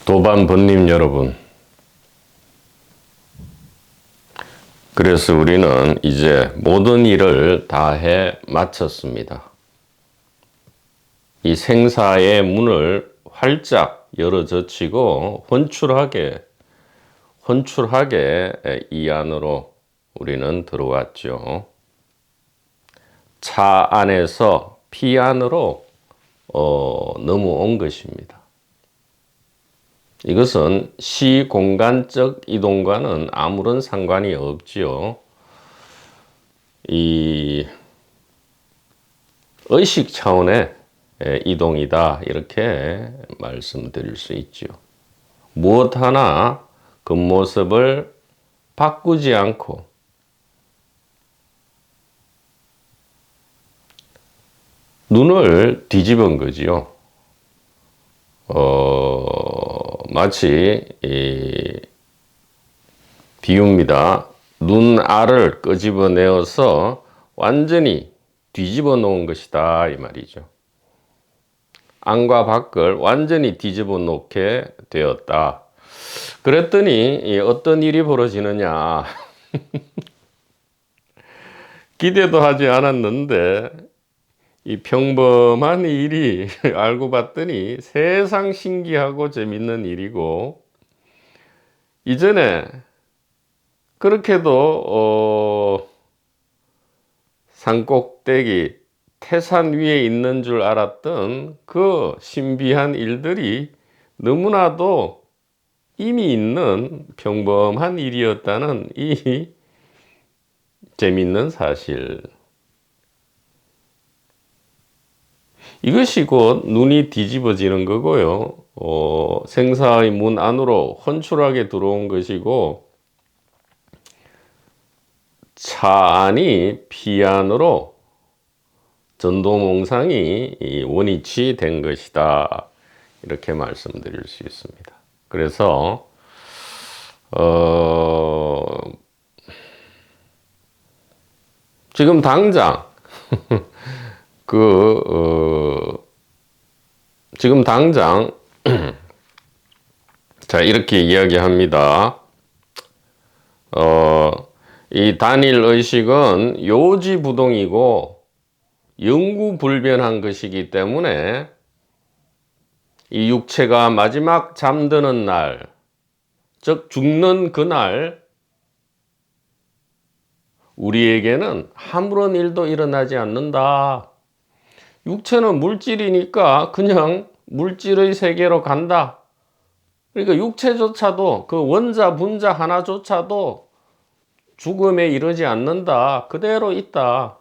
도반번님 여러분, 그래서 우리는 이제 모든 일을 다 해 마쳤습니다. 이 생사의 문을 활짝 열어 젖히고 헌출하게 이 안으로 우리는 들어왔죠. 차 안에서 피 안으로 넘어온 것입니다. 이것은 시공간적 이동과는 아무런 상관이 없지요. 이 의식 차원의 이동이다, 이렇게 말씀드릴 수 있죠. 무엇 하나 겉모습을 바꾸지 않고 눈을 뒤집은 거지요. 마치 비유입니다. 눈알을 끄집어내어서 완전히 뒤집어 놓은 것이다, 이 말이죠. 안과 밖을 완전히 뒤집어 놓게 되었다. 그랬더니 어떤 일이 벌어지느냐. 기대도 하지 않았는데 이 평범한 일이 알고 봤더니 세상 신기하고 재밌는 일이고, 이전에 그렇게도 산꼭대기 태산 위에 있는 줄 알았던 그 신비한 일들이 너무나도 이미 있는 평범한 일이었다는 이 재밌는 사실. 이것이 곧 눈이 뒤집어지는 거고요. 생사의 문 안으로 헌출하게 들어온 것이고, 차 안이 피 안으로 전도몽상이 원위치 된 것이다, 이렇게 말씀드릴 수 있습니다. 그래서 지금 당장 지금 당장 자, 이렇게 이야기합니다. 이 단일 의식은 요지부동이고 영구불변한 것이기 때문에 이 육체가 마지막 잠드는 날, 즉 죽는 그날, 우리에게는 아무런 일도 일어나지 않는다. 육체는 물질이니까 그냥 물질의 세계로 간다. 그러니까 육체조차도, 그 원자 분자 하나조차도 죽음에 이르지 않는다. 그대로 있다.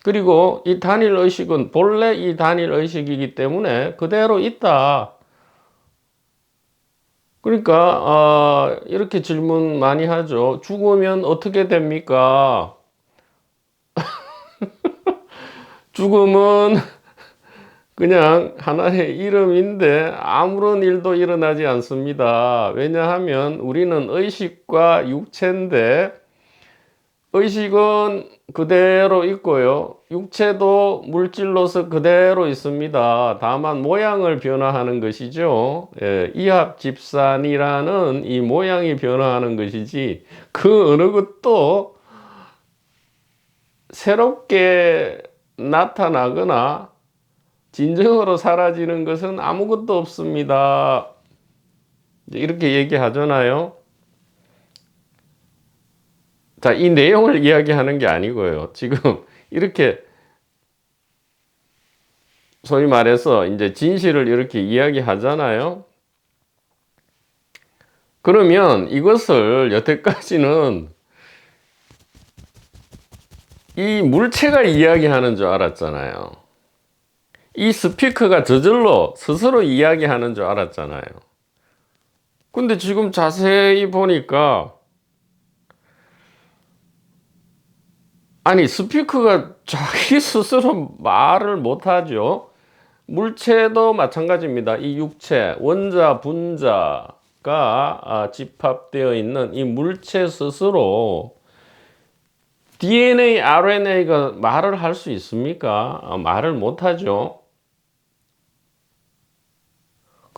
그리고 이 단일 의식은 본래 이 단일 의식이기 때문에 그대로 있다. 그러니까 이렇게 질문 많이 하죠. 죽으면 어떻게 됩니까? 죽음은 그냥 하나의 이름인데 아무런 일도 일어나지 않습니다. 왜냐하면 우리는 의식과 육체인데, 의식은 그대로 있고요, 육체도 물질로서 그대로 있습니다. 다만 모양을 변화하는 것이죠. 이합집산이라는 이 모양이 변화하는 것이지, 그 어느 것도 새롭게 나타나거나 진정으로 사라지는 것은 아무것도 없습니다. 이렇게 얘기하잖아요. 자, 이 내용을 이야기하는 게 아니고요. 지금 이렇게 소위 말해서 이제 진실을 이렇게 이야기하잖아요. 그러면 이것을 여태까지는 이 물체가 이야기하는 줄 알았잖아요. 이 스피커가 저절로 스스로 이야기하는 줄 알았잖아요. 근데 지금 자세히 보니까, 아니, 스피커가 자기 스스로 말을 못하죠. 물체도 마찬가지입니다. 이 육체, 원자, 분자가 집합되어 있는 이 물체 스스로 DNA, RNA가 말을 할 수 있습니까? 말을 못하죠.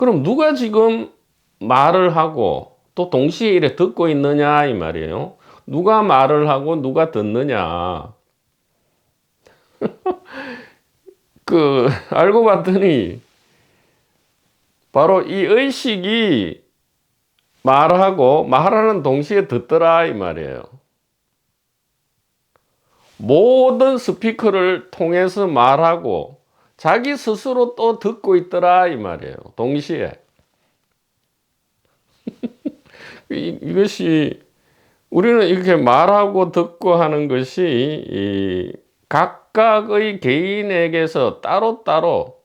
그럼 누가 지금 말을 하고 또 동시에 이래 듣고 있느냐 이 말이에요. 누가 말을 하고 누가 듣느냐. 알고 봤더니 바로 이 의식이 말하고 말하는 동시에 듣더라 이 말이에요. 모든 스피커를 통해서 말하고 자기 스스로 또 듣고 있더라 이 말이에요. 동시에. 이것이 우리는 이렇게 말하고 듣고 하는 것이 이 각각의 개인에게서 따로따로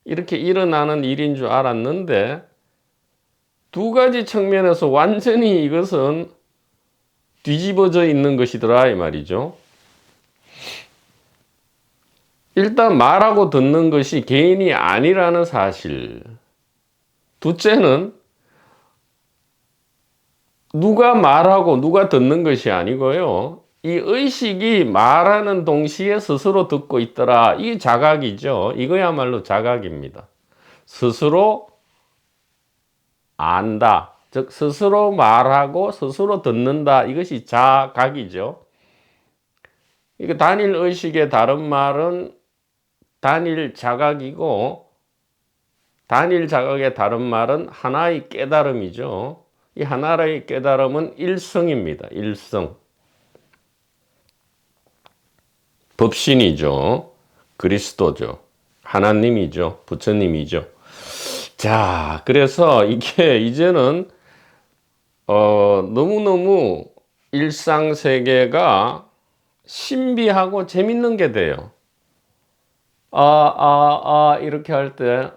이렇게 일어나는 일인 줄 알았는데 두 가지 측면에서 완전히 이것은 뒤집어져 있는 것이더라 이 말이죠. 일단 말하고 듣는 것이 개인이 아니라는 사실. 둘째는 누가 말하고 누가 듣는 것이 아니고요. 이 의식이 말하는 동시에 스스로 듣고 있더라. 이게 자각이죠. 이거야말로 자각입니다. 스스로 안다. 즉 스스로 말하고 스스로 듣는다. 이것이 자각이죠. 이거 단일 의식의 다른 말은 단일 자각이고 단일 자각의 다른 말은 하나의 깨달음이죠. 이 하나의 깨달음은 일성입니다. 일성. 법신이죠. 그리스도죠. 하나님이죠. 부처님이죠. 자, 그래서 이게 이제는 너무너무 일상세계가 신비하고 재밌는 게 돼요. 이렇게 할 때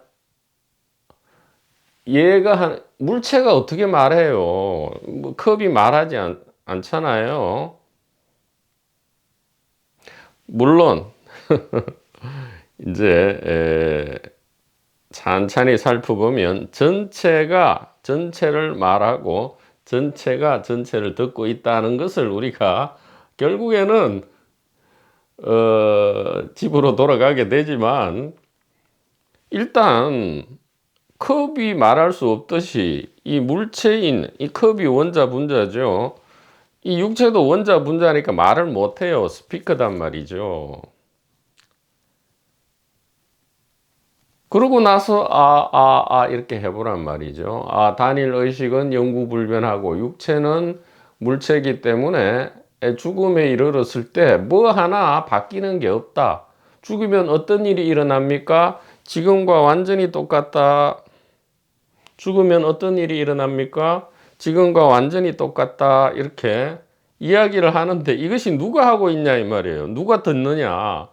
물체가 어떻게 말해요? 뭐 컵이 말하지 않잖아요. 물론 이제 찬찬히 살펴보면 전체가 전체를 말하고 전체가 전체를 듣고 있다는 것을 우리가 결국에는 집으로 돌아가게 되지만 일단 컵이 말할 수 없듯이 이 물체인 이 컵이 원자 분자죠. 이 육체도 원자 분자니까 말을 못해요. 스피커단 말이죠. 그러고 나서 이렇게 해보란 말이죠. 단일 의식은 영구불변하고 육체는 물체이기 때문에 죽음에 이르렀을 때 뭐 하나 바뀌는 게 없다. 죽으면 어떤 일이 일어납니까? 지금과 완전히 똑같다. 죽으면 어떤 일이 일어납니까? 지금과 완전히 똑같다. 이렇게 이야기를 하는데 이것이 누가 하고 있냐 이 말이에요. 누가 듣느냐.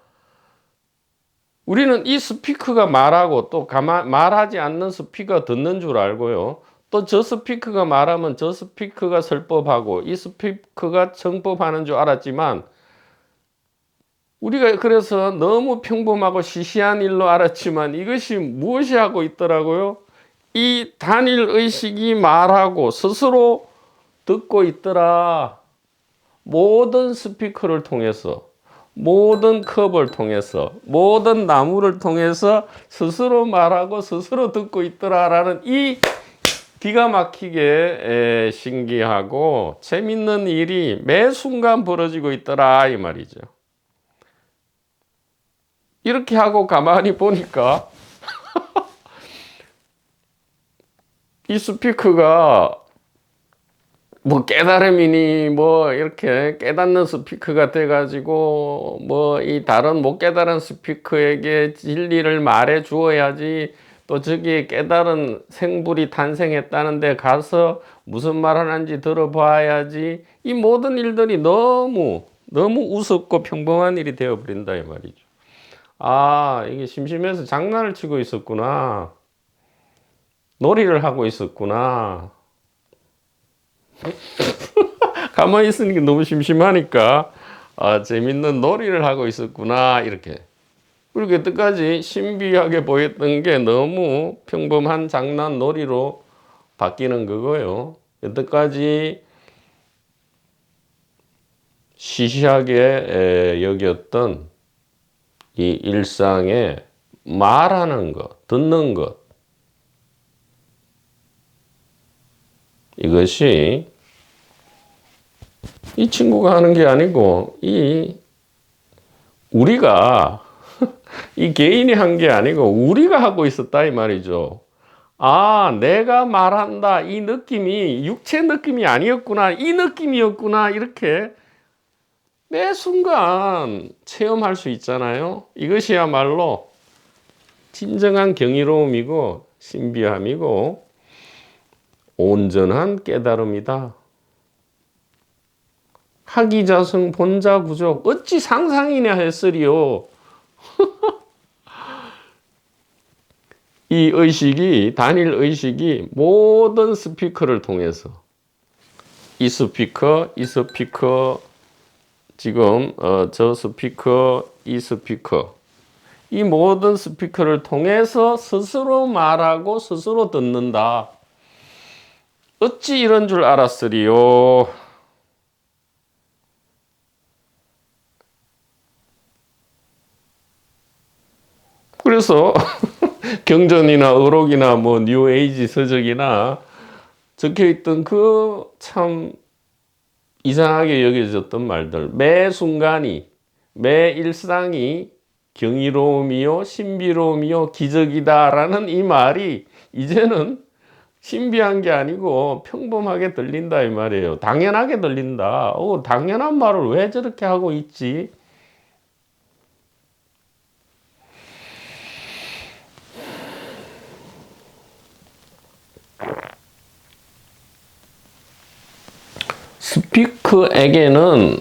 우리는 이 스피커가 말하고 또 말하지 않는 스피커가 듣는 줄 알고요. 또 저 스피커가 말하면 저 스피커가 설법하고 이 스피커가 청법하는 줄 알았지만 우리가 그래서 너무 평범하고 시시한 일로 알았지만 이것이 무엇이 하고 있더라고요? 이 단일 의식이 말하고 스스로 듣고 있더라. 모든 스피커를 통해서, 모든 컵을 통해서, 모든 나무를 통해서 스스로 말하고 스스로 듣고 있더라라는 이 기가 막히게 신기하고 재밌는 일이 매 순간 벌어지고 있더라 이 말이죠. 이렇게 하고 가만히 보니까 이 스피커가 뭐 깨달음이니 뭐 이렇게 깨닫는 스피커가 돼가지고 뭐 이 다른 못 깨달은 스피커에게 진리를 말해 주어야지 또 저기 깨달은 생불이 탄생했다는데 가서 무슨 말 하는지 들어봐야지 이 모든 일들이 너무 우습고 평범한 일이 되어버린다 이 말이죠. 이게 심심해서 장난을 치고 있었구나. 놀이를 하고 있었구나. 가만히 있으니까 너무 심심하니까 재밌는 놀이를 하고 있었구나 이렇게. 그리고 여태까지 신비하게 보였던 게 너무 평범한 장난 놀이로 바뀌는 거고요. 여태까지 시시하게 여겼던 이 일상에 말하는 것, 듣는 것 이것이 이 친구가 하는 게 아니고 우리가 이 개인이 한 게 아니고 우리가 하고 있었다 이 말이죠. 아, 내가 말한다. 이 느낌이 육체 느낌이 아니었구나. 이 느낌이었구나. 이렇게 매 순간 체험할 수 있잖아요. 이것이야말로 진정한 경이로움이고 신비함이고 온전한 깨달음이다. 학이자성 본자구조 어찌 상상이냐 했으리요. 이 의식이 단일 의식이 모든 스피커를 통해서 이 스피커 지금 저 스피커 이 스피커 이 모든 스피커를 통해서 스스로 말하고 스스로 듣는다. 어찌 이런 줄 알았으리요. 그래서 경전이나 의록이나 뭐 뉴에이지 서적이나 적혀있던 그 참 이상하게 여겨졌던 말들, 매 순간이 매 일상이 경이로움이요 신비로움이요 기적이다라는 이 말이 이제는 신비한 게 아니고 평범하게 들린다 이 말이에요. 당연하게 들린다. 당연한 말을 왜 저렇게 하고 있지? 스피커에게는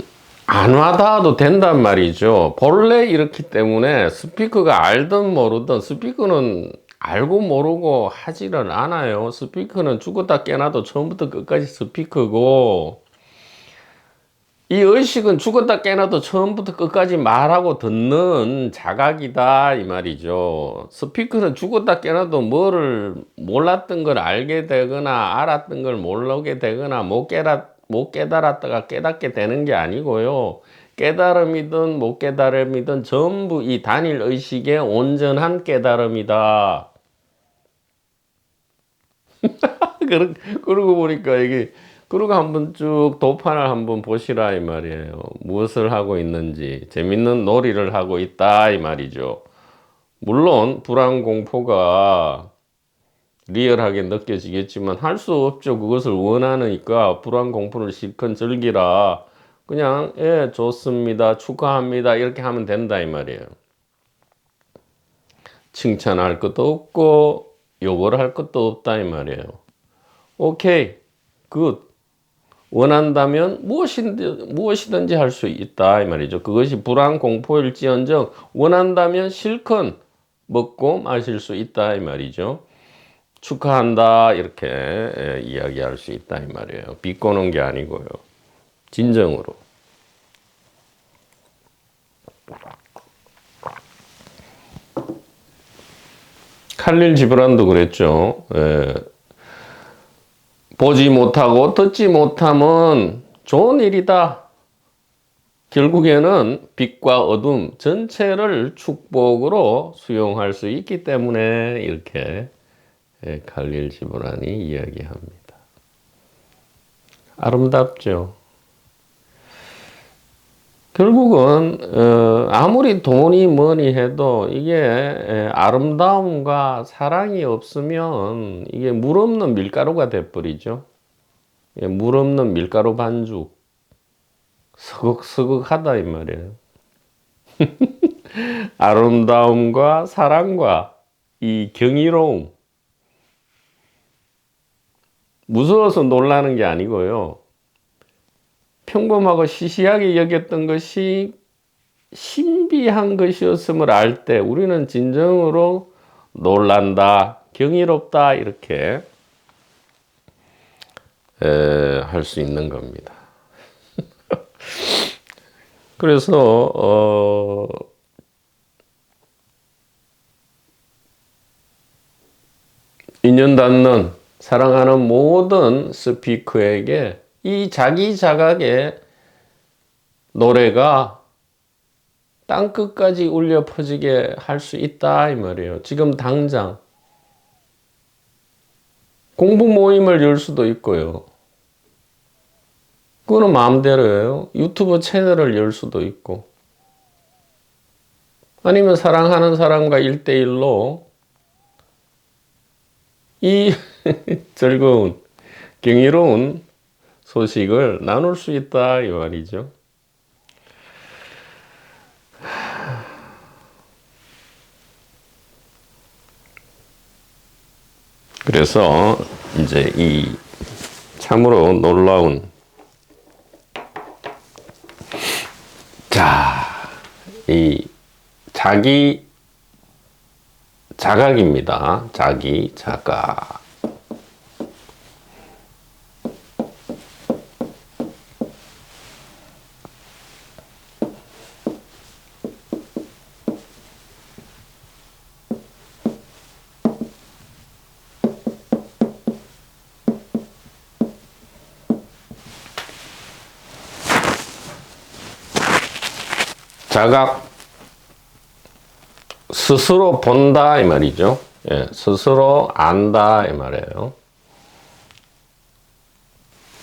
안 와닿아도 된단 말이죠. 본래 이렇기 때문에 스피커가 알든 모르든 스피커는 알고 모르고 하지는 않아요. 스피커는 죽었다 깨나도 처음부터 끝까지 스피커고 이 의식은 죽었다 깨나도 처음부터 끝까지 말하고 듣는 자각이다 이 말이죠. 스피커는 죽었다 깨나도 뭐를 몰랐던 걸 알게 되거나 알았던 걸 모르게 되거나 못 깨달았다가 깨닫게 되는 게 아니고요. 깨달음이든 못 깨달음이든 전부 이 단일 의식의 온전한 깨달음이다. 그러고 보니까 이게 그러고 한번 쭉 도판을 한번 보시라 이 말이에요. 무엇을 하고 있는지 재밌는 놀이를 하고 있다 이 말이죠. 물론 불안 공포가 리얼하게 느껴지겠지만 할 수 없죠. 그것을 원하니까 불안 공포를 실컷 즐기라. 그냥 예 좋습니다. 축하합니다. 이렇게 하면 된다 이 말이에요. 칭찬할 것도 없고 욕을 할 것도 없다 이 말이에요. 오케이 굿. 원한다면 무엇이든지 할 수 있다 이 말이죠. 그것이 불안 공포일지언정 원한다면 실컷 먹고 마실 수 있다 이 말이죠. 축하한다 이렇게 이야기할 수 있다 이 말이에요. 비꼬는 게 아니고요. 진정으로. 칼릴 지브란도 그랬죠. 보지 못하고 듣지 못함은 좋은 일이다. 결국에는 빛과 어둠 전체를 축복으로 수용할 수 있기 때문에 이렇게 칼릴 지브란이 이야기합니다. 아름답죠. 결국은 아무리 돈이 뭐니 해도 이게 아름다움과 사랑이 없으면 이게 물 없는 밀가루가 돼버리죠. 물 없는 밀가루 반죽. 서걱서걱하다 이 말이에요. 아름다움과 사랑과 이 경이로움. 무서워서 놀라는 게 아니고요. 평범하고 시시하게 여겼던 것이 신비한 것이었음을 알 때 우리는 진정으로 놀란다, 경이롭다 이렇게 할 수 있는 겁니다. 그래서 인연 닿는 사랑하는 모든 스피커에게 이 자기 자각의 노래가 땅끝까지 울려 퍼지게 할 수 있다 이 말이에요. 지금 당장 공부 모임을 열 수도 있고요. 그거는 마음대로예요. 유튜브 채널을 열 수도 있고. 아니면 사랑하는 사람과 1대1로 이 즐거운, 경이로운 소식을 나눌 수 있다, 이 말이죠. 그래서 이제 이 참으로 놀라운 이 자기 자각입니다. 자기 자각. 자각, 스스로 본다 이 말이죠. 예, 스스로 안다 이 말이에요.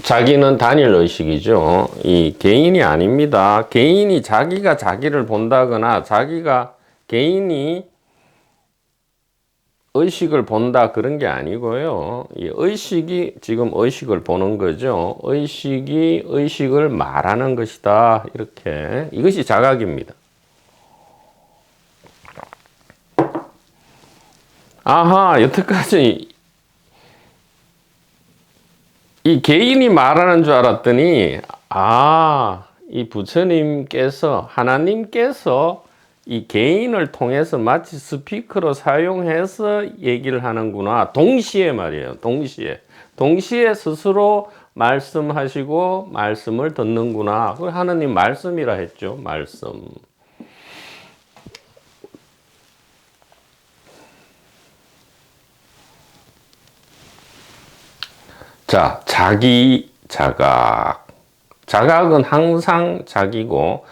자기는 단일 의식이죠. 이 개인이 아닙니다. 개인이 자기가 자기를 본다거나 자기가 개인이 의식을 본다 그런 게 아니고요. 이 의식이 지금 의식을 보는 거죠. 의식이 의식을 말하는 것이다. 이렇게 이것이 자각입니다. 아하, 여태까지 이 개인이 말하는 줄 알았더니 이 부처님께서 하나님께서 이 개인을 통해서 마치 스피커로 사용해서 얘기를 하는구나. 동시에 말이에요. 동시에 스스로 말씀하시고 말씀을 듣는구나. 그 하나님 말씀이라 했죠. 말씀. 자, 자기 자각. 자각은 항상 자기고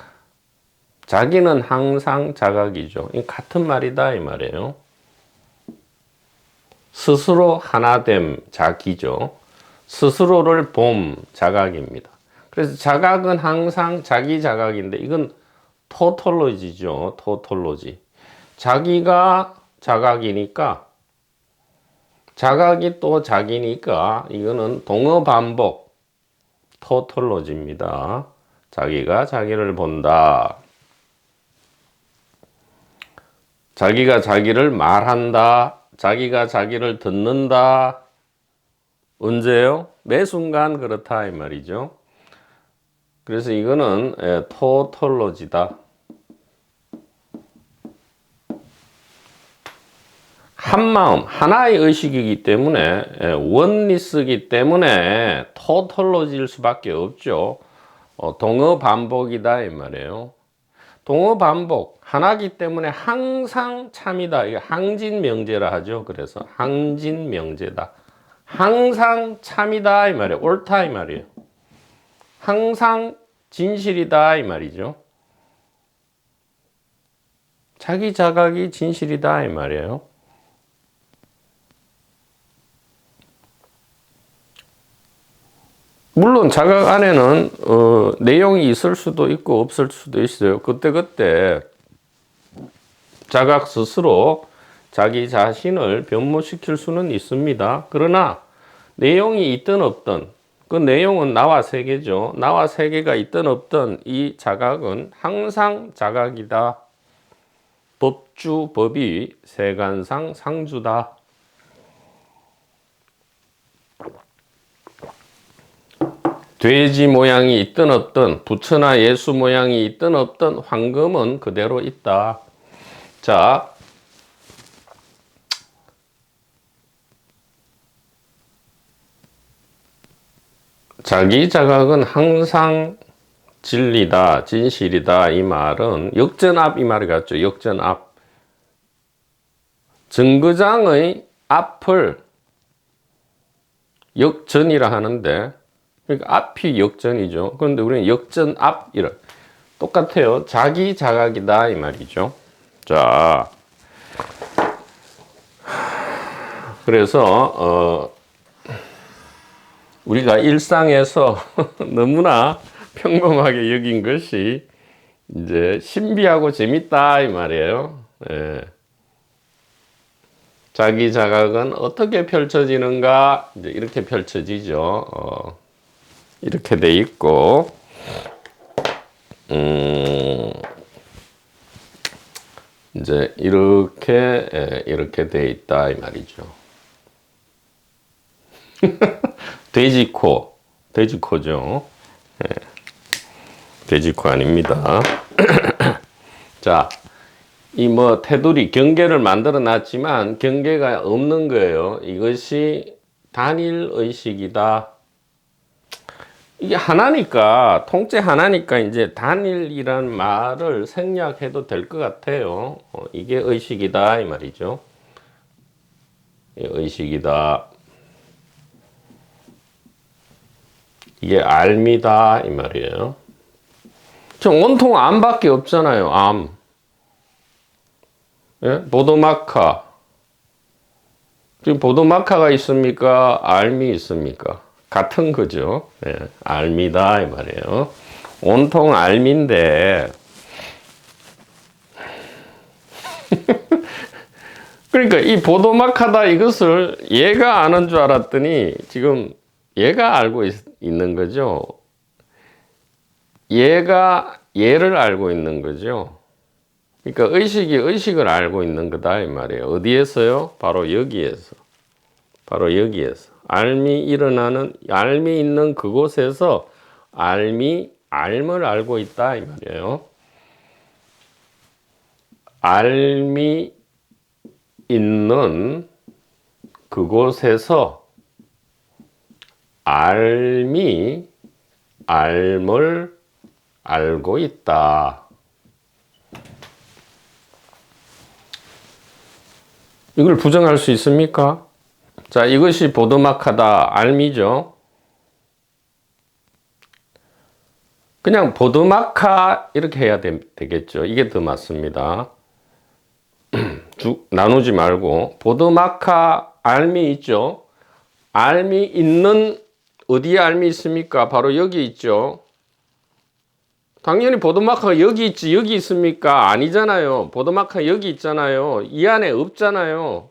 자기는 항상 자각이죠. 같은 말이다 이 말이에요. 스스로 하나됨 자기죠. 스스로를 봄 자각입니다. 그래서 자각은 항상 자기 자각인데 이건 토톨로지죠. 토톨로지. 자기가 자각이니까 자각이 또 자기니까 이거는 동어 반복 토톨로지입니다. 자기가 자기를 본다. 자기가 자기를 말한다. 자기가 자기를 듣는다. 언제요? 매 순간 그렇다 이 말이죠. 그래서 이거는 토톨로지다. 한마음, 하나의 의식이기 때문에 원리스이기 때문에 토톨로지일 수밖에 없죠. 동어 반복이다 이 말이에요. 동어 반복, 하나기 때문에 항상 참이다. 이게 항진명제라 하죠. 그래서 항진명제다. 항상 참이다 이 말이에요. 옳다 이 말이에요. 항상 진실이다 이 말이죠. 자기 자각이 진실이다 이 말이에요. 물론 자각 안에는 내용이 있을 수도 있고 없을 수도 있어요. 그때그때 자각 스스로 자기 자신을 변모시킬 수는 있습니다. 그러나 내용이 있든 없든 그 내용은 나와 세계죠. 나와 세계가 있든 없든 이 자각은 항상 자각이다. 법주 법이 세간상 상주다. 돼지 모양이 있든 없든 부처나 예수 모양이 있든 없든 황금은 그대로 있다. 자, 자기 자각은 항상 진리다, 진실이다 이 말은 역전압 이 말 같죠. 역전압. 정거장의 앞을 역전이라 하는데 그러니까 앞이 역전이죠. 그런데 우리는 역전압 이런 똑같아요. 자기 자각이다 이 말이죠. 자, 그래서 우리가 일상에서 너무나 평범하게 여긴 것이 이제 신비하고 재밌다 이 말이에요. 예. 자기 자각은 어떻게 펼쳐지는가? 이제 이렇게 펼쳐지죠. 이렇게 돼 있고, 이제 이렇게 돼 있다 이 말이죠. 돼지코죠. 예. 돼지코 아닙니다. 자, 이 테두리 경계를 만들어 놨지만 경계가 없는 거예요. 이것이 단일 의식이다. 이게 하나니까, 통째 하나니까 이제 단일이란 말을 생략해도 될 것 같아요. 이게 의식이다 이 말이죠. 의식이다. 이게 알미다 이 말이에요. 온통 암밖에 없잖아요. 암. 예? 보도마카. 지금 보도마카가 있습니까? 알미 있습니까? 같은 거죠. 예, 알미다 이 말이에요. 온통 알미인데 그러니까 이 보도마카다 이것을 얘가 아는 줄 알았더니 지금 얘가 알고 있는 거죠. 얘가 얘를 알고 있는 거죠. 그러니까 의식이 의식을 알고 있는 거다 이 말이에요. 어디에서요? 바로 여기에서. 바로 여기에서. 알미 있는 그곳에서 알을 알고 있다 이 말이에요. 알미 있는 그곳에서 알을 알고 있다. 이걸 부정할 수 있습니까? 자, 이것이 보드마카다 알미죠. 그냥 보드마카 이렇게 해야 되겠죠. 이게 더 맞습니다. 나누지 말고 보드마카 알미 있죠. 알미 있는 어디에 알미 있습니까? 바로 여기 있죠. 당연히 보드마카가 여기 있지 여기 있습니까? 아니잖아요. 보드마카 여기 있잖아요. 이 안에 없잖아요.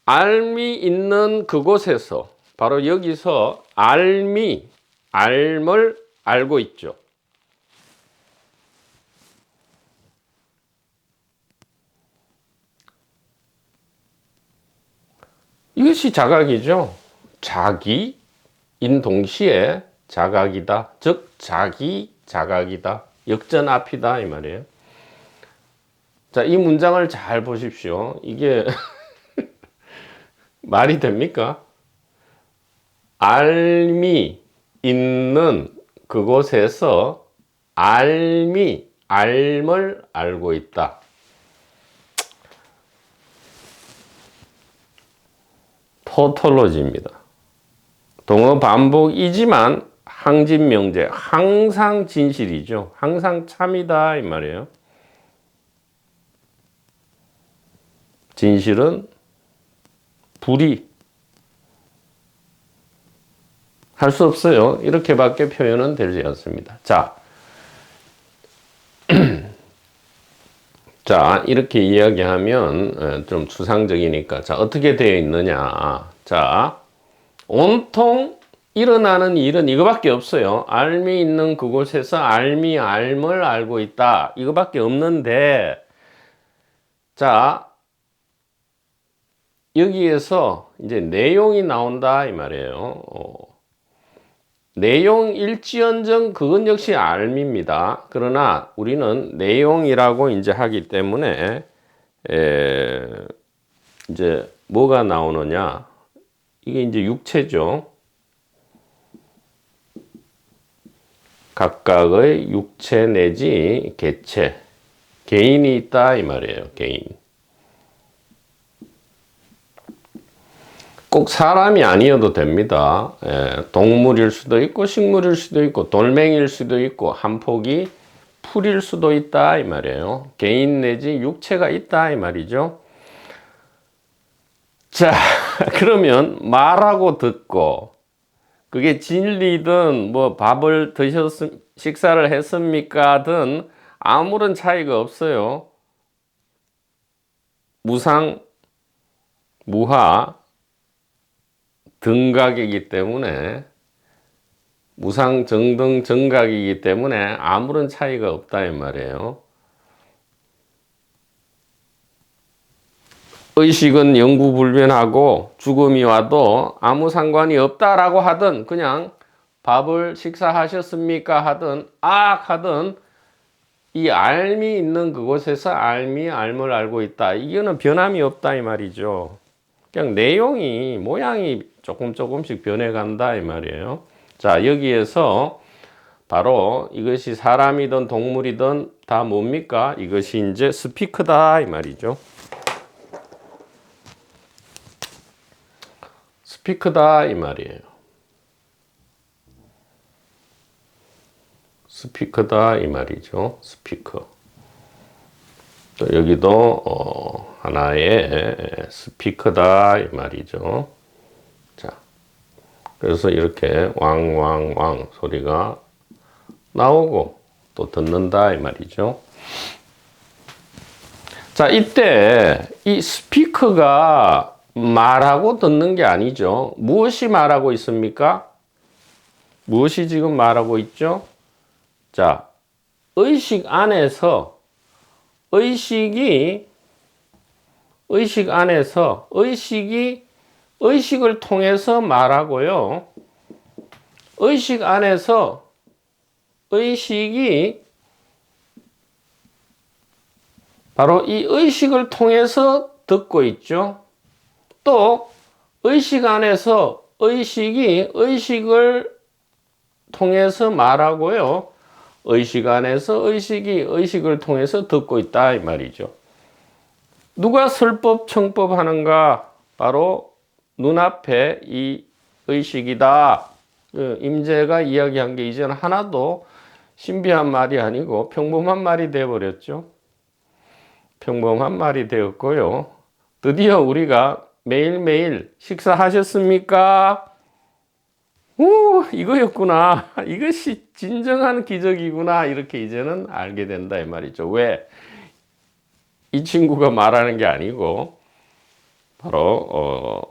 알미 있는 그곳에서 바로 여기서 알을 알고 있죠. 이것이 자각이죠. 자기인 동시에 자각이다. 즉 자기 자각이다. 역전 앞이다 이 말이에요. 자, 이 문장을 잘 보십시오. 이게 말이 됩니까? 알미 있는 그곳에서 알을 알고 있다. 토톨로지입니다. 동어 반복이지만 항진명제, 항상 진실이죠. 항상 참이다 이 말이에요. 진실은 불이 할 수 없어요. 이렇게밖에 표현은 되지 않습니다. 자, 자 이렇게 이야기하면 좀 추상적이니까 자 어떻게 되어 있느냐. 자, 온통 일어나는 일은 이거밖에 없어요. 알미 있는 그곳에서 알을 알고 있다. 이거밖에 없는데 자 여기에서 이제 내용이 나온다 이 말이에요. 내용일지언정 그건 역시 알미입니다. 그러나 우리는 내용이라고 이제 하기 때문에 이제 뭐가 나오느냐? 이게 이제 육체죠. 각각의 육체 내지 개체, 개인이 있다 이 말이에요. 개인. 꼭 사람이 아니어도 됩니다. 동물일 수도 있고 식물일 수도 있고 돌멩이일 수도 있고 한 폭이 풀일 수도 있다 이 말이에요. 개인 내지 육체가 있다 이 말이죠. 자, 그러면 말하고 듣고 그게 진리든 뭐 밥을 식사를 했습니까든 아무런 차이가 없어요. 무상, 무하, 등각이기 때문에 무상, 정등, 정각이기 때문에 아무런 차이가 없다 이 말이에요. 의식은 영구불변하고 죽음이 와도 아무 상관이 없다라고 하든 그냥 밥을 식사하셨습니까 하든 하든 이 알미 있는 그곳에서 알미 알을 알고 있다. 이거는 변함이 없다 이 말이죠. 그냥 내용이 모양이 조금씩 변해간다 이 말이에요. 자, 여기에서 바로 이것이 사람이든 동물이든 다 뭡니까? 이것이 이제 스피크다 이 말이죠. 스피크다 이 말이에요. 스피크다 이 말이죠. 스피커. 또 여기도 하나의 스피커다 이 말이죠. 자, 그래서 이렇게 왕왕왕 소리가 나오고 또 듣는다 이 말이죠. 자, 이때 이 스피커가 말하고 듣는 게 아니죠. 무엇이 말하고 있습니까? 무엇이 지금 말하고 있죠? 자, 의식 안에서 의식이 의식을 통해서 말하고요. 의식 안에서 의식이 바로 이 의식을 통해서 듣고 있죠. 또 의식 안에서 의식이 의식을 통해서 말하고요. 의식 안에서 의식이 의식을 통해서 듣고 있다 이 말이죠. 누가 설법 청법 하는가? 바로 눈앞에 이 의식이다. 임재가 이야기한 게 이제는 하나도 신비한 말이 아니고 평범한 말이 되어버렸죠. 평범한 말이 되었고요. 드디어 우리가 매일매일 식사하셨습니까? 오, 이거였구나. 이것이 진정한 기적이구나. 이렇게 이제는 알게 된다 이 말이죠. 왜? 이 친구가 말하는 게 아니고 바로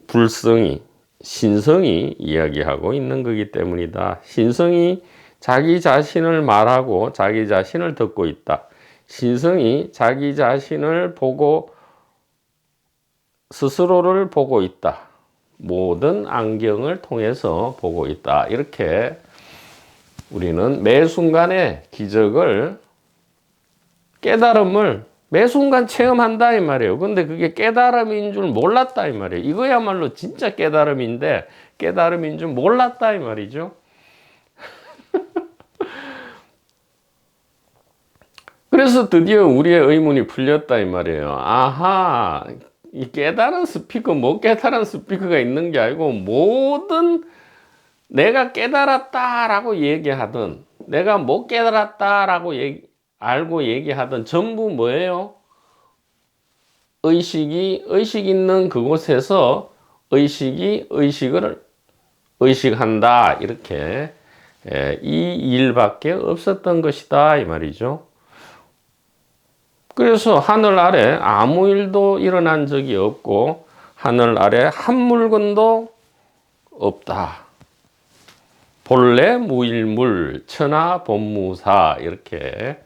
불성이, 신성이 이야기하고 있는 거기 때문이다. 신성이 자기 자신을 말하고 자기 자신을 듣고 있다. 신성이 자기 자신을 보고 스스로를 보고 있다. 모든 안경을 통해서 보고 있다. 이렇게 우리는 매 순간의 기적을, 깨달음을 매 순간 체험한다 이 말이에요. 근데 그게 깨달음인 줄 몰랐다 이 말이에요. 이거야말로 진짜 깨달음인데 깨달음인 줄 몰랐다 이 말이죠. 그래서 드디어 우리의 의문이 풀렸다 이 말이에요. 아하, 이 깨달은 스피커, 못 깨달은 스피커가 있는 게 아니고 모든 내가 깨달았다라고 얘기하든 내가 못 깨달았다라고 알고 얘기하든 전부 뭐예요? 의식 있는 그곳에서 의식이 의식을 의식한다. 이렇게 이 일밖에 없었던 것이다 이 말이죠. 그래서 하늘 아래 아무 일도 일어난 적이 없고 하늘 아래 한 물건도 없다. 본래 무일물 천하본무사 이렇게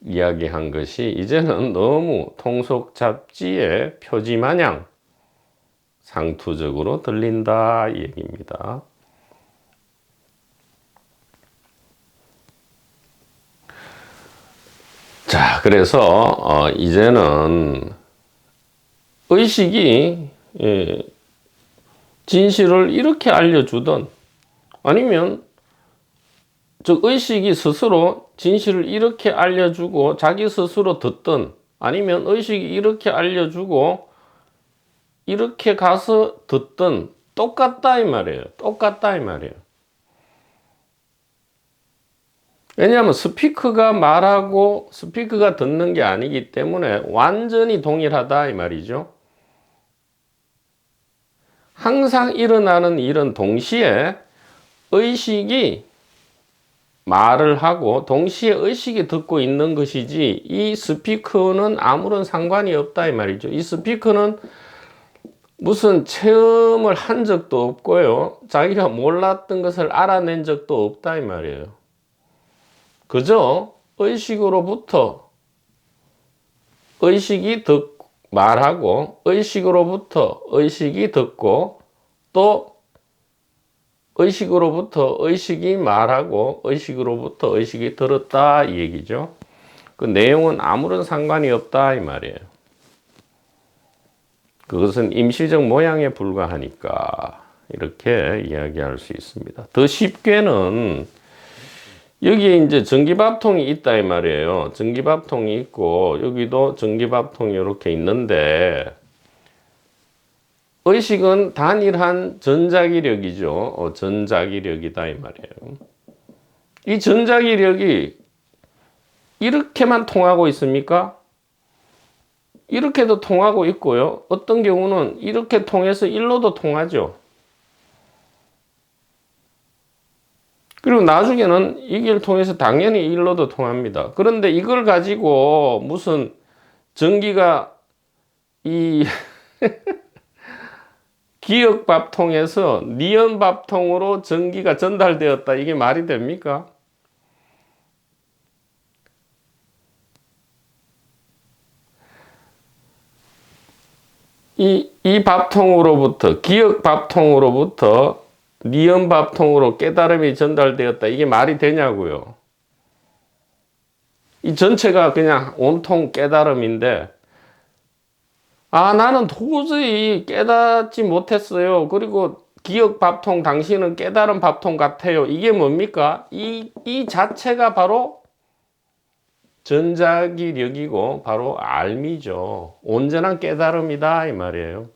이야기한 것이 이제는 너무 통속잡지의 표지 마냥 상투적으로 들린다 이 얘기입니다. 자, 그래서 이제는 의식이 진실을 이렇게 알려주든 아니면 즉 의식이 스스로 진실을 이렇게 알려주고 자기 스스로 듣든 아니면 의식이 이렇게 알려주고 이렇게 가서 듣든 똑같다 이 말이에요. 똑같다 이 말이에요. 왜냐하면 스피커가 말하고 스피커가 듣는 게 아니기 때문에 완전히 동일하다 이 말이죠. 항상 일어나는 일은 동시에 의식이 말을 하고 동시에 의식이 듣고 있는 것이지 이 스피커는 아무런 상관이 없다 이 말이죠. 이 스피커는 무슨 체험을 한 적도 없고요. 자기가 몰랐던 것을 알아낸 적도 없다 이 말이에요. 그저 의식으로부터 의식이 말하고 의식으로부터 의식이 듣고 또 의식으로부터 의식이 말하고 의식으로부터 의식이 들었다 이 얘기죠. 그 내용은 아무런 상관이 없다 이 말이에요. 그것은 임시적 모양에 불과하니까 이렇게 이야기할 수 있습니다. 더 쉽게는 여기에 이제 전기밥통이 있다 이 말이에요. 전기밥통이 있고 여기도 전기밥통이 이렇게 있는데 의식은 단일한 전자기력이죠. 전자기력이다 이 말이에요. 이 전자기력이 이렇게만 통하고 있습니까? 이렇게도 통하고 있고요. 어떤 경우는 이렇게 통해서 일로도 통하죠. 그리고 나중에는 이 길을 통해서 당연히 일로도 통합니다. 그런데 이걸 가지고 무슨 전기가 이 기역밥통에서 니온밥통으로 전기가 전달되었다. 이게 말이 됩니까? 이 밥통으로부터, 기역밥통으로부터 니온밥통으로 깨달음이 전달되었다. 이게 말이 되냐고요. 이 전체가 그냥 온통 깨달음인데 나는 도저히 깨닫지 못했어요. 그리고 기억 밥통, 당신은 깨달은 밥통 같아요. 이게 뭡니까? 이 자체가 바로 전자기력이고 바로 알미죠. 온전한 깨달음이다 이 말이에요.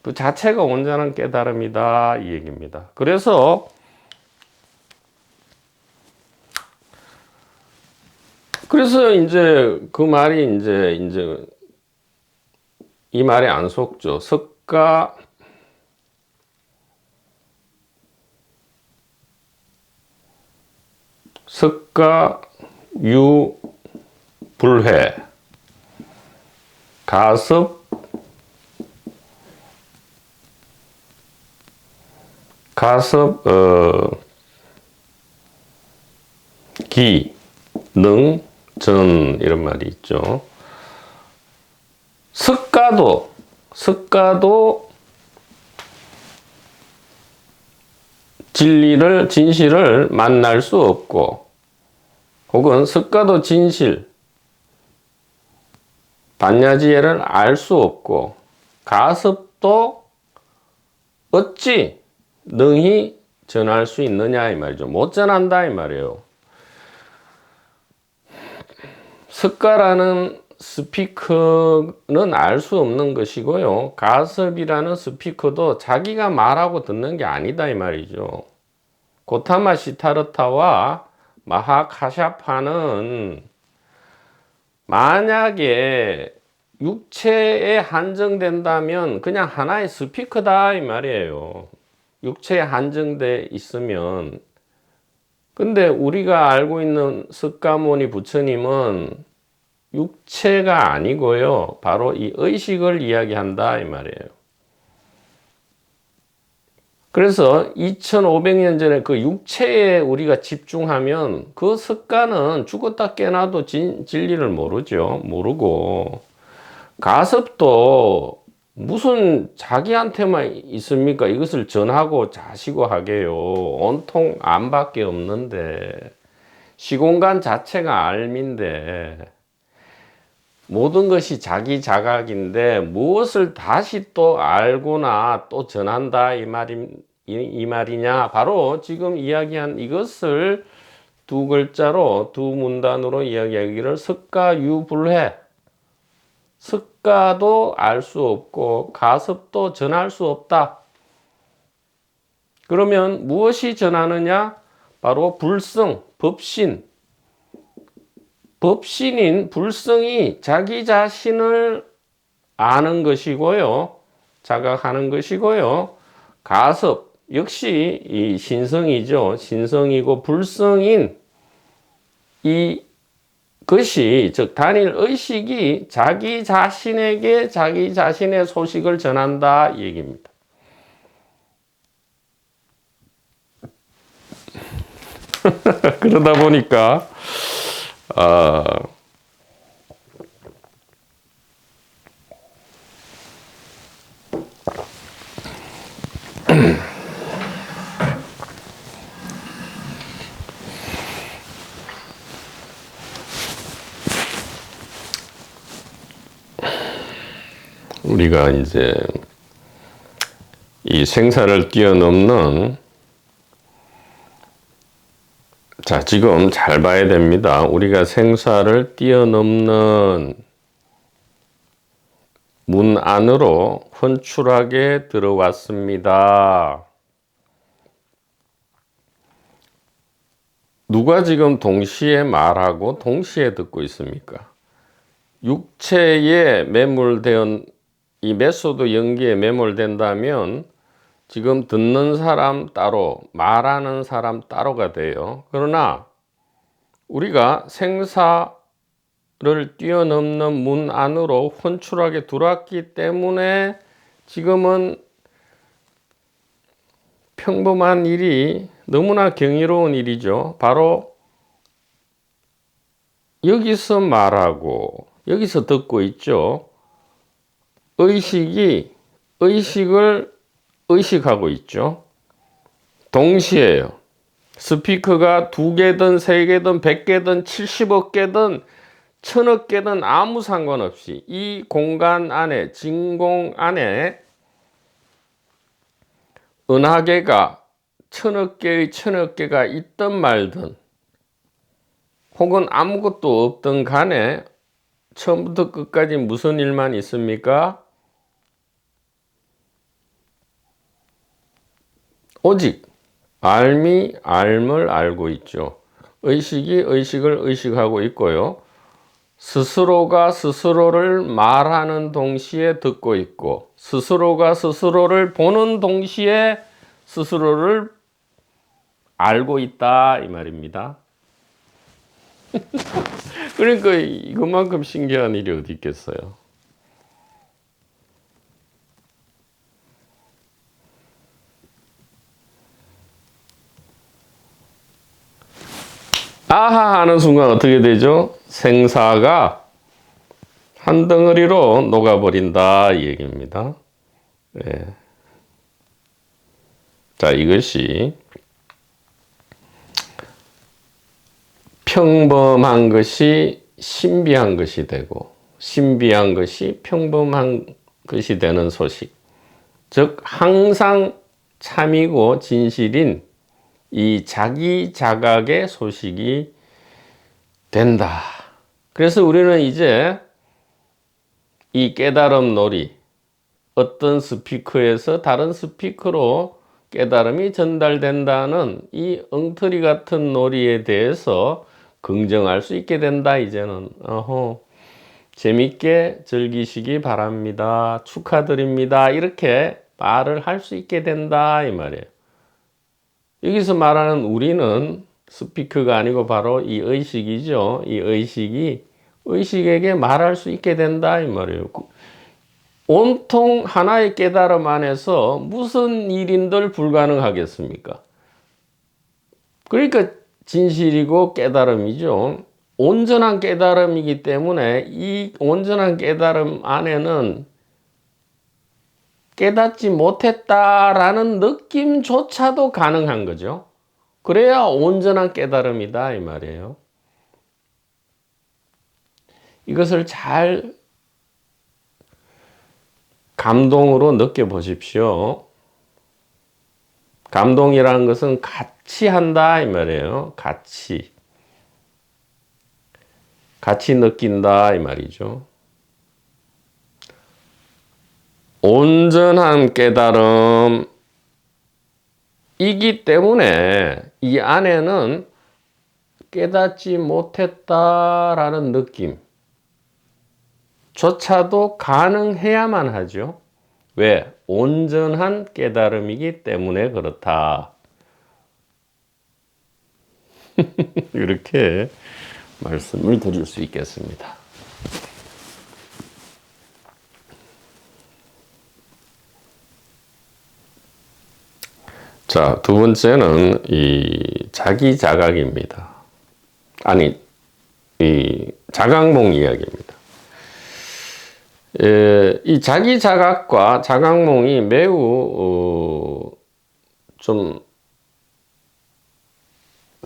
그 자체가 온전한 깨달음이다 이 얘기입니다. 그래서 이제 그 말이 이제 이 말에 안 속죠. 석가 유 불회 가섭 기 능 전 이런 말이 있죠. 석가도 진실을 만날 수 없고, 혹은 석가도 진실, 반야지혜를 알 수 없고, 가섭도 어찌 능히 전할 수 있느냐 이 말이죠. 못 전한다 이 말이에요. 석가라는 스피커는 알 수 없는 것이고요. 가섭이라는 스피커도 자기가 말하고 듣는 게 아니다 이 말이죠. 고타마 시타르타와 마하카샤파는 만약에 육체에 한정된다면 그냥 하나의 스피커다 이 말이에요. 육체에 한정돼 있으면. 근데 우리가 알고 있는 석가모니 부처님은 육체가 아니고요. 바로 이 의식을 이야기한다 이 말이에요. 그래서 2500년 전에 그 육체에 우리가 집중하면 그 석가는 죽었다 깨나도 진리를 모르죠. 모르고 가섭도 무슨 자기한테만 있습니까? 이것을 전하고 자시고 하게요. 온통 암밖에 없는데 시공간 자체가 알민데 모든 것이 자기 자각인데 무엇을 다시 또 알고나 또 전한다 이 말이냐? 바로 지금 이야기한 이것을 두 글자로 두 문단으로 이야기하기를 석가유불회. 석가도 알 수 없고 가섭도 전할 수 없다. 그러면 무엇이 전하느냐? 바로 불성, 법신. 법신인 불성이 자기 자신을 아는 것이고요. 자각하는 것이고요. 가섭 역시 이 신성이죠. 신성이고 불성인 이것이 즉 단일 의식이 자기 자신에게 자기 자신의 소식을 전한다 이 얘기입니다. 그러다 보니까 우리가 이제 이 생사를 뛰어넘는 자, 지금 잘 봐야 됩니다. 우리가 생사를 뛰어넘는 문 안으로 혼출하게 들어왔습니다. 누가 지금 동시에 말하고 동시에 듣고 있습니까? 육체에 매몰된 이 메소드 연기에 매몰된다면 지금 듣는 사람 따로, 말하는 사람 따로가 돼요. 그러나 우리가 생사를 뛰어넘는 문 안으로 혼출하게 들어왔기 때문에 지금은 평범한 일이 너무나 경이로운 일이죠. 바로 여기서 말하고 여기서 듣고 있죠. 의식이 의식을 의식하고 있죠. 동시에요. 스피커가 2개든 3개든 100개든 70억 개든 1000억 개든 아무 상관없이 이 공간 안에 진공 안에 은하계가 1000억 개의 1000억 개가 있든 말든 혹은 아무것도 없든 간에 처음부터 끝까지 무슨 일만 있습니까? 오직 알미 알을 알고 있죠. 의식이 의식을 의식하고 있고요. 스스로가 스스로를 말하는 동시에 듣고 있고 스스로가 스스로를 보는 동시에 스스로를 알고 있다 이 말입니다. 그러니까 이것만큼 신기한 일이 어디 있겠어요. 아하 하는 순간 어떻게 되죠? 생사가 한 덩어리로 녹아버린다 이 얘기입니다. 네. 자, 이것이 평범한 것이 신비한 것이 되고 신비한 것이 평범한 것이 되는 소식, 즉 항상 참이고 진실인 이 자기 자각의 소식이 된다. 그래서 우리는 이제 이 깨달음 놀이, 어떤 스피커에서 다른 스피커로 깨달음이 전달된다는 이 엉터리 같은 놀이에 대해서 긍정할 수 있게 된다. 이제는 재밌게 즐기시기 바랍니다. 축하드립니다. 이렇게 말을 할 수 있게 된다 이 말이에요. 여기서 말하는 우리는 스피커가 아니고 바로 이 의식이죠. 이 의식이 의식에게 말할 수 있게 된다 이 말이에요. 온통 하나의 깨달음 안에서 무슨 일인들 불가능하겠습니까? 그러니까 진실이고 깨달음이죠. 온전한 깨달음이기 때문에 이 온전한 깨달음 안에는 깨닫지 못했다라는 느낌조차도 가능한 거죠. 그래야 온전한 깨달음이다 이 말이에요. 이것을 잘 감동으로 느껴보십시오. 감동이라는 것은 같이 한다 이 말이에요. 같이 느낀다 이 말이죠. 온전한 깨달음이기 때문에 이 안에는 깨닫지 못했다라는 느낌 조차도 가능해야만 하죠. 왜? 온전한 깨달음이기 때문에 그렇다. 이렇게 말씀을 드릴 수 있겠습니다. 자, 두 번째는 이 자기 자각입니다. 아니, 이 자각몽 이야기입니다. 이 자기 자각과 자각몽이 매우 좀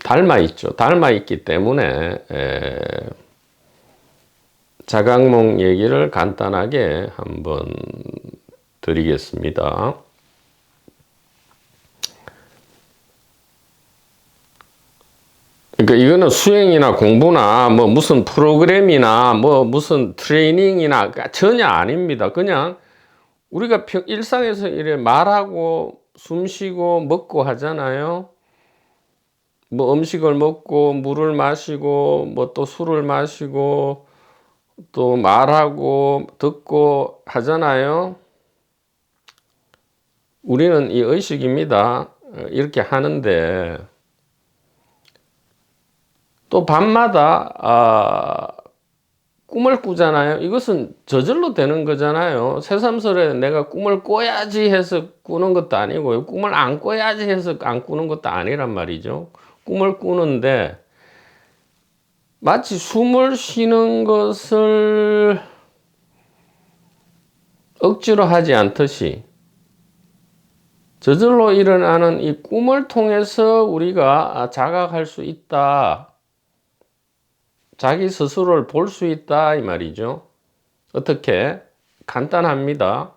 닮아 있죠. 닮아 있기 때문에 자각몽 얘기를 간단하게 한번 드리겠습니다. 그러니까 이거는 수행이나 공부나 뭐 무슨 프로그램이나 뭐 무슨 트레이닝이나 전혀 아닙니다. 그냥 우리가 일상에서 이래 말하고 숨 쉬고 먹고 하잖아요. 뭐 음식을 먹고 물을 마시고 뭐 또 술을 마시고 또 말하고 듣고 하잖아요. 우리는 이 의식입니다. 이렇게 하는데 또 밤마다 꿈을 꾸잖아요. 이것은 저절로 되는 거잖아요. 새삼스레 내가 꿈을 꿔야지 해서 꾸는 것도 아니고요. 꿈을 안 꿔야지 해서 안 꾸는 것도 아니란 말이죠. 꿈을 꾸는데 마치 숨을 쉬는 것을 억지로 하지 않듯이 저절로 일어나는 이 꿈을 통해서 우리가 자각할 수 있다. 자기 스스로를 볼 수 있다 이 말이죠. 어떻게? 간단합니다.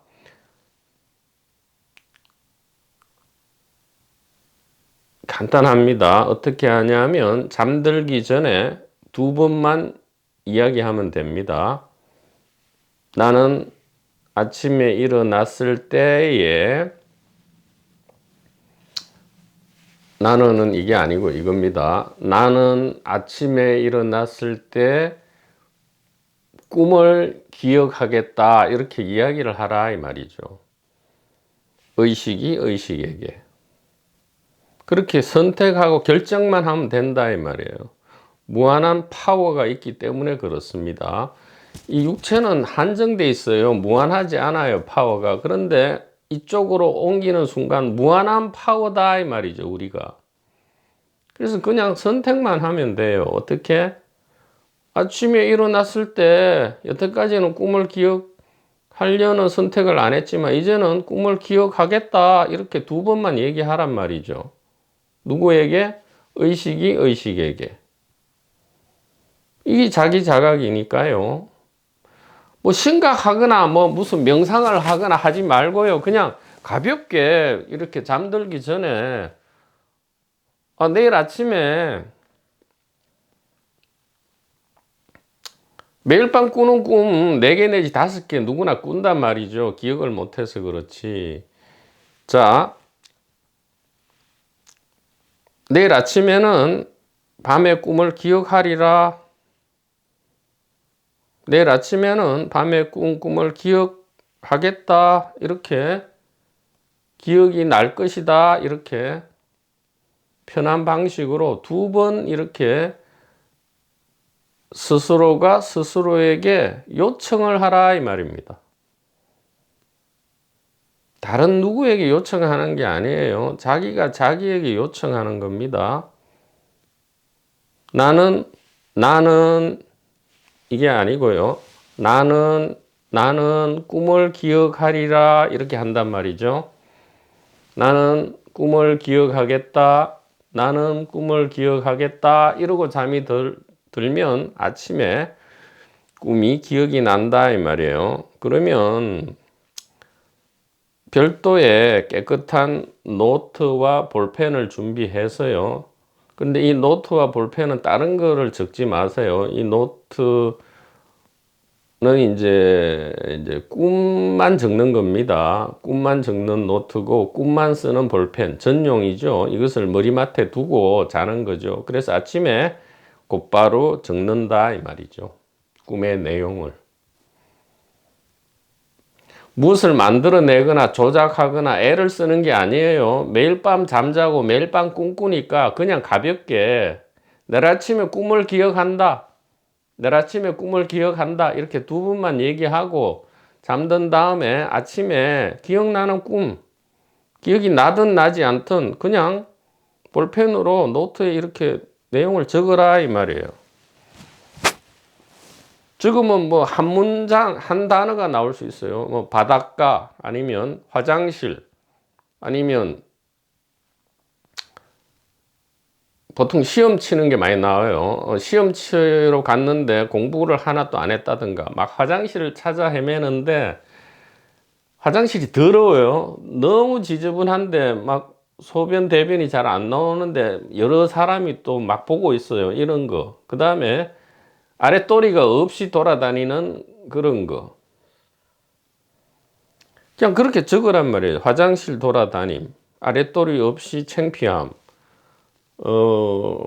간단합니다. 어떻게 하냐면 잠들기 전에 2번만 이야기하면 됩니다. 나는 아침에 일어났을 때에 나는은 이게 아니고 이겁니다. 나는 아침에 일어났을 때 꿈을 기억하겠다 이렇게 이야기를 하라 이 말이죠. 의식이 의식에게 그렇게 선택하고 결정만 하면 된다 이 말이에요. 무한한 파워가 있기 때문에 그렇습니다. 이 육체는 한정돼 있어요. 무한하지 않아요 파워가. 그런데 이쪽으로 옮기는 순간 무한한 파워다 이 말이죠 우리가. 그래서 그냥 선택만 하면 돼요. 어떻게? 아침에 일어났을 때 여태까지는 꿈을 기억하려는 선택을 안 했지만 이제는 꿈을 기억하겠다 이렇게 2번만 얘기하란 말이죠. 누구에게? 의식이 의식에게. 이게 자기 자각이니까요. 뭐 심각하거나 뭐 무슨 명상을 하거나 하지 말고요. 그냥 가볍게 이렇게 잠들기 전에 내일 아침에 매일 밤 꾸는 꿈 4개 내지 5개 누구나 꾼단 말이죠. 기억을 못해서 그렇지. 자, 내일 아침에는 밤의 꿈을 기억하리라. 내일 아침에는 밤에 꾼 꿈을 기억하겠다. 이렇게 기억이 날 것이다. 이렇게 편한 방식으로 2번 이렇게 스스로가 스스로에게 요청을 하라 이 말입니다. 다른 누구에게 요청하는 게 아니에요. 자기가 자기에게 요청하는 겁니다. 나는 이게 아니고요. 나는 꿈을 기억하리라 이렇게 한단 말이죠. 나는 꿈을 기억하겠다. 나는 꿈을 기억하겠다. 이러고 잠이 들면 아침에 꿈이 기억이 난다 이 말이에요. 그러면 별도의 깨끗한 노트와 볼펜을 준비해서요. 근데 이 노트와 볼펜은 다른 거를 적지 마세요. 이 노트는 이제 꿈만 적는 겁니다. 꿈만 적는 노트고 꿈만 쓰는 볼펜 전용이죠. 이것을 머리맡에 두고 자는 거죠. 그래서 아침에 곧바로 적는다 이 말이죠. 꿈의 내용을. 무엇을 만들어내거나 조작하거나 애를 쓰는 게 아니에요. 매일 밤 잠자고 매일 밤 꿈꾸니까 그냥 가볍게 내일 아침에 꿈을 기억한다. 내일 아침에 꿈을 기억한다. 이렇게 두 번만 얘기하고 잠든 다음에 아침에 기억나는 꿈, 기억이 나든 나지 않든 그냥 볼펜으로 노트에 이렇게 내용을 적어라 이 말이에요. 적으면 뭐 한 문장, 한 단어가 나올 수 있어요. 뭐 바닷가, 아니면 화장실, 아니면 보통 시험 치는 게 많이 나와요. 시험 치러 갔는데 공부를 하나도 안 했다든가, 막 화장실을 찾아 헤매는데 화장실이 더러워요. 너무 지저분한데 막 소변, 대변이 잘 안 나오는데 여러 사람이 또 막 보고 있어요. 이런 거. 그 다음에 아랫도리가 없이 돌아다니는 그런 거. 그냥 그렇게 적으란 말이에요. 화장실 돌아다님, 아랫도리 없이 창피함, 또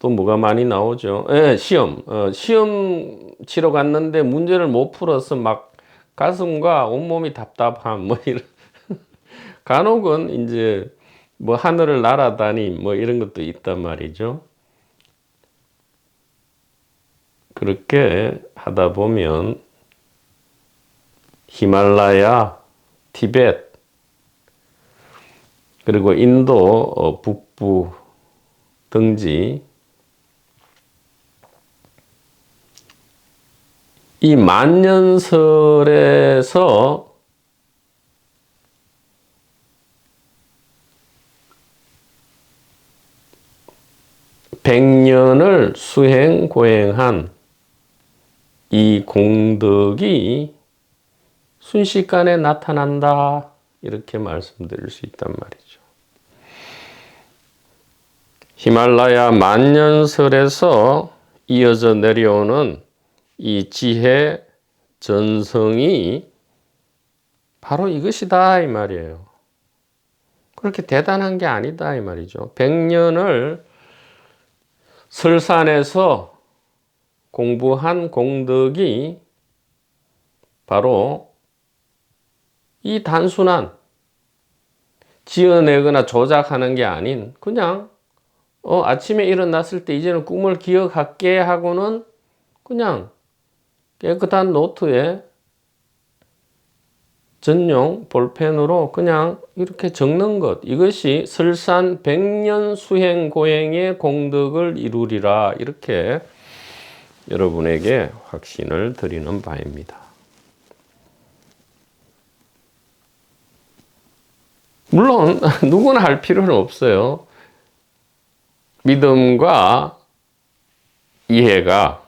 뭐가 많이 나오죠. 예, 시험. 시험 치러 갔는데 문제를 못 풀어서 막 가슴과 온몸이 답답함, 뭐 이런. 간혹은 이제 뭐 하늘을 날아다님, 뭐 이런 것도 있단 말이죠. 그렇게 하다 보면 히말라야, 티벳, 그리고 인도 북부 등지, 이 만년설에서 백년을 수행 고행한 이 공덕이 순식간에 나타난다. 이렇게 말씀드릴 수 있단 말이죠. 히말라야 만년설에서 이어져 내려오는 이 지혜 전성이 바로 이것이다 이 말이에요. 그렇게 대단한 게 아니다 이 말이죠. 100년을 설산에서 공부한 공덕이 바로 이 단순한 지어내거나 조작하는 게 아닌 그냥 아침에 일어났을 때 이제는 꿈을 기억할게 하고는 그냥 깨끗한 노트에 전용 볼펜으로 그냥 이렇게 적는 것, 이것이 설산 100년 수행 고행의 공덕을 이루리라, 이렇게 여러분에게 확신을 드리는 바입니다. 물론 누구나 할 필요는 없어요. 믿음과 이해가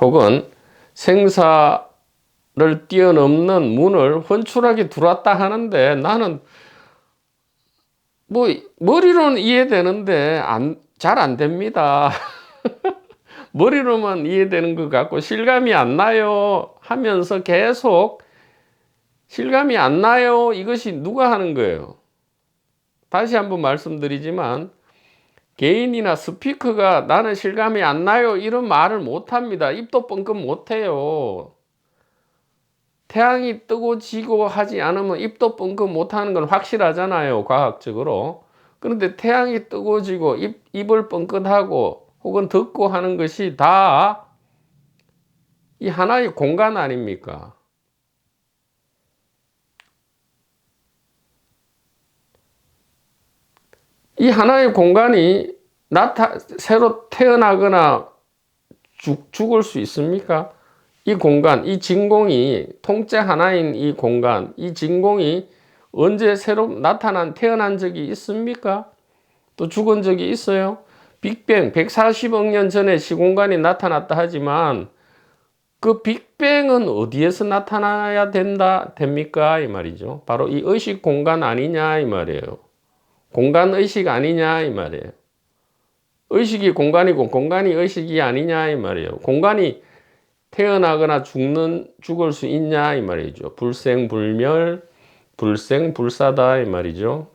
혹은 생사를 뛰어넘는 문을 훤출하게 들어왔다 하는데 나는 뭐 머리로는 이해되는데 잘 안 됩니다. 머리로만 이해되는 것 같고 실감이 안 나요 하면서 계속 실감이 안 나요. 이것이 누가 하는 거예요? 다시 한번 말씀드리지만 개인이나 스피커가 나는 실감이 안 나요 이런 말을 못 합니다. 입도 뻥끗 못 해요. 태양이 뜨고 지고 하지 않으면 입도 뻥끗 못 하는 건 확실하잖아요, 과학적으로. 그런데 태양이 뜨고 지고 입을 뻥끗하고 혹은 듣고 하는 것이 다 이 하나의 공간 아닙니까? 이 하나의 공간이 새로 태어나거나 죽을 수 있습니까? 이 공간, 이 진공이, 통째 하나인 이 공간, 이 진공이 언제 새로 태어난 적이 있습니까? 또 죽은 적이 있어요? 빅뱅, 140억 년 전에 시공간이 나타났다 하지만 그 빅뱅은 어디에서 나타나야 됩니까? 이 말이죠. 바로 이 의식 공간 아니냐? 이 말이에요. 공간 의식 아니냐? 이 말이에요. 의식이 공간이고 공간이 의식이 아니냐? 이 말이에요. 공간이 태어나거나 죽을 수 있냐? 이 말이죠. 불생불멸, 불생불사다. 이 말이죠.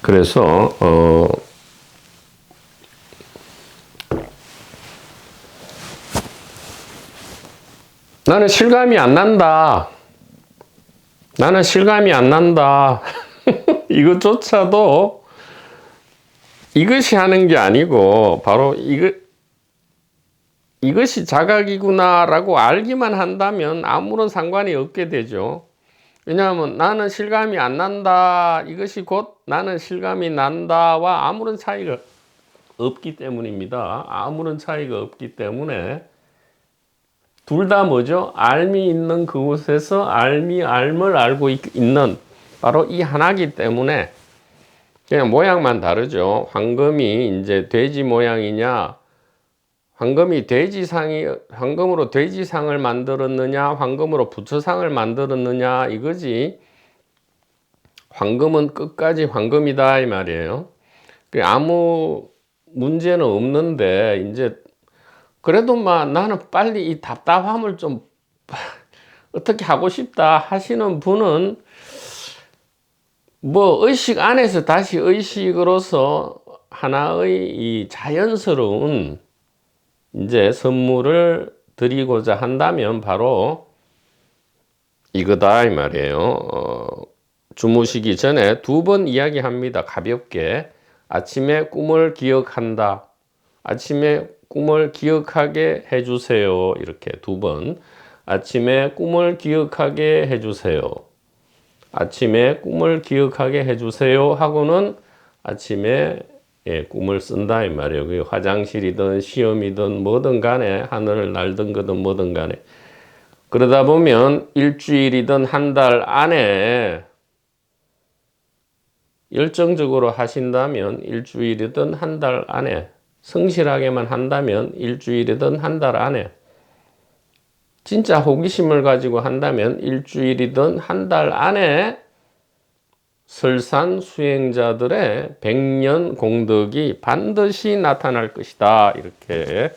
그래서 나는 실감이 안 난다. 나는 실감이 안 난다. 이것조차도 이것이 하는 게 아니고 바로 이것이 자각이구나라고 알기만 한다면 아무런 상관이 없게 되죠. 왜냐하면 나는 실감이 안 난다. 이것이 곧 나는 실감이 난다와 아무런 차이가 없기 때문입니다. 아무런 차이가 없기 때문에 둘 다 뭐죠? 알미 있는 그곳에서 알을 알고 있는 바로 이 하나이기 때문에 그냥 모양만 다르죠. 황금이 이제 돼지 모양이냐, 황금으로 돼지상을 만들었느냐, 황금으로 부처상을 만들었느냐 이거지. 황금은 끝까지 황금이다 이 말이에요. 아무 문제는 없는데 이제 그래도 나는 빨리 이 답답함을 좀 어떻게 하고 싶다 하시는 분은 의식 안에서 다시 의식으로서 하나의 이 자연스러운 이제 선물을 드리고자 한다면 바로 이거다 이 말이에요. 주무시기 전에 2번 이야기합니다. 가볍게. 아침에 꿈을 기억한다. 아침에 꿈을 기억하게 해주세요. 이렇게 2번. 아침에 꿈을 기억하게 해주세요. 아침에 꿈을 기억하게 해주세요 하고는 아침에 꿈을 쓴다 이 말이에요. 그게 화장실이든 시험이든 뭐든 간에 하늘을 날든 거든 뭐든 간에 그러다 보면 일주일이든 한 달 안에 열정적으로 하신다면 일주일이든 한 달 안에 성실하게만 한다면 일주일이든 한 달 안에 진짜 호기심을 가지고 한다면 일주일이든 한 달 안에 설산 수행자들의 100년 공덕이 반드시 나타날 것이다. 이렇게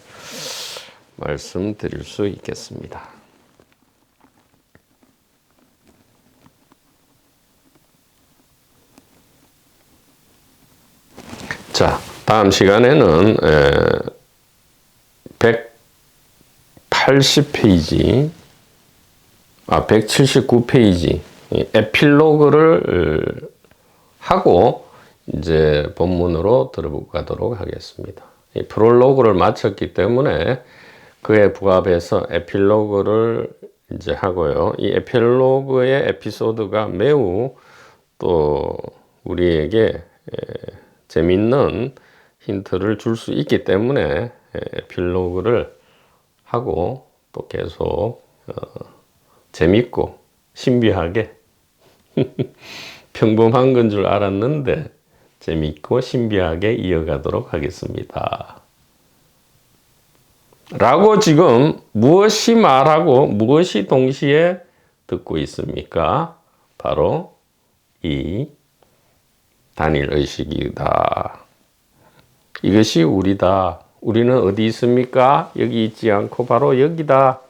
말씀드릴 수 있겠습니다. 자, 다음 시간에는 180페이지, 179페이지 에필로그를 하고 이제 본문으로 들어가도록 하겠습니다. 이 프롤로그를 마쳤기 때문에 그에 부합해서 에필로그를 이제 하고요. 이 에필로그의 에피소드가 매우 또 우리에게 재밌는 힌트를 줄 수 있기 때문에 에필로그를 하고 또 계속 재밌고 신비하게 평범한 건 줄 알았는데 재밌고 신비하게 이어가도록 하겠습니다. 라고 지금 무엇이 말하고 무엇이 동시에 듣고 있습니까? 바로 이 단일의식이다. 이것이 우리다. 우리는 어디 있습니까? 여기 있지 않고 바로 여기다.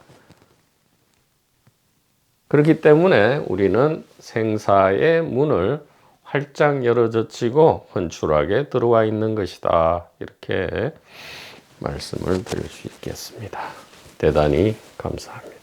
그렇기 때문에 우리는 생사의 문을 활짝 열어젖히고 헌출하게 들어와 있는 것이다. 이렇게 말씀을 드릴 수 있겠습니다. 대단히 감사합니다.